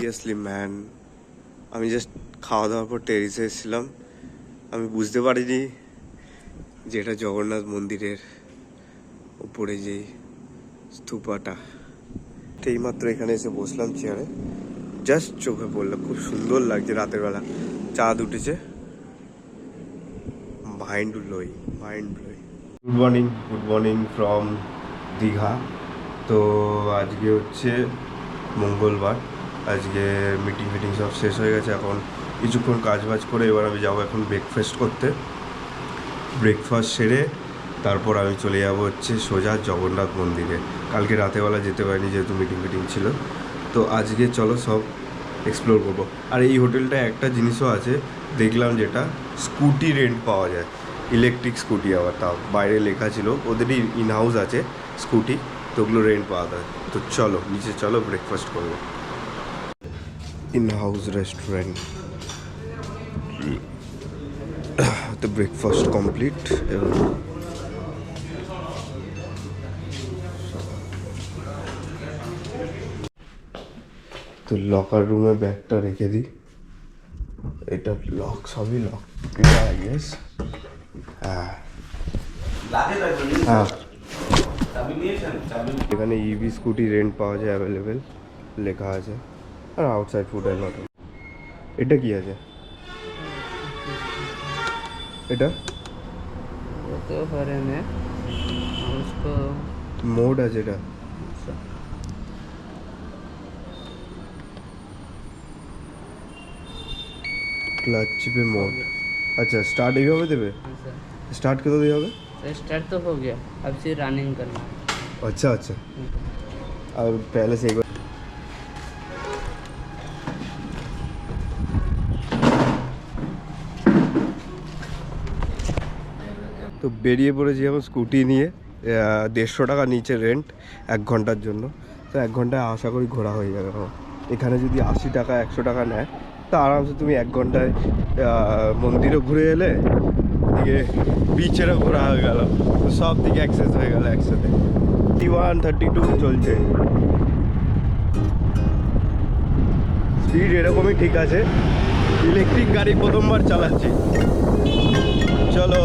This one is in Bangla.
সিরিয়াসলি ম্যান, আমি জাস্ট খাওয়া দাওয়ার পর টেরিসে এসেছিলাম, আমি বুঝতে পারিনি যে এটা জগন্নাথ মন্দিরের উপরে যেই স্তূপাটা। এইমাত্র এখানে এসে বসলাম চেয়ারে, জাস্ট চোখে পড়লো, খুব সুন্দর লাগছে, রাতের বেলা চাঁদ উঠেছে, mind blowing. Good morning from Digha. তো আজকে হচ্ছে মঙ্গলবার, আজকে মিটিং সব শেষ হয়ে গেছে। এখন কিছুক্ষণ কাজ বাজ করে এবার আমি যাবো এখন ব্রেকফাস্ট করতে। ব্রেকফাস্ট সেরে তারপর আমি চলে যাবো হচ্ছে সোজা জগন্নাথ মন্দিরে। কালকে রাতেবেলা যেতে পারিনি যেহেতু মিটিং ছিল। তো আজকে চলো সব এক্সপ্লোর করবো। আর এই হোটেলটা একটা জিনিসও আছে দেখলাম, যেটা স্কুটি রেন্ট পাওয়া যায়, ইলেকট্রিক স্কুটি। আবার তাও বাইরে লেখা ছিল ওদেরই ইন হাউস আছে স্কুটি, তো ওগুলো রেন্ট পাওয়া যায়। তো চলো নিচে চলো, ব্রেকফাস্ট করবো। In house restaurant. তো ব্রেকফাস্ট কমপ্লিট। এবং তো লকার রুমে ব্যাগটা রেখে দিই, এটা লক, সবই লক। ইয়েস, হ্যাঁ হ্যাঁ। এখানে ইভি স্কুটি রেন্ট পাওয়া যায়, অ্যাভেলেবেল লেখা আছে। আর আউটসাইড ফুড অ্যান্ড নট। এটা কি আছে? এটা तो हरे में उसको মোড আছে, এটা ক্লাচ চিপে মোড। अच्छा स्टार्ट এইভাবে দেবে? स्टार्ट कब दिया होगा? स्टार्ट तो हो गया, अब सिर्फ रनिंग करना है। अच्छा अच्छा, और पहले से एक बार তো বেরিয়ে পড়েছি এখন স্কুটি নিয়ে। 150 টাকা নিচে রেন্ট 1 ঘন্টার জন্য। তো 1 ঘন্টায় আশা করি ঘোরা হয়ে যাবে আমার। এখানে যদি 80 টাকা 100 টাকা নেয়, তা আরামসে তুমি 1 ঘন্টায় মন্দিরও ঘুরে এলে, এদিকে বিচেরও ঘোরা হয়ে গেল, তো সব দিকে অ্যাক্সেস হয়ে গেল একসাথে। 31-32 চলছে স্পিড, এরকমই ঠিক আছে। ইলেকট্রিক গাড়ি প্রথমবার চালাচ্ছি, চলো।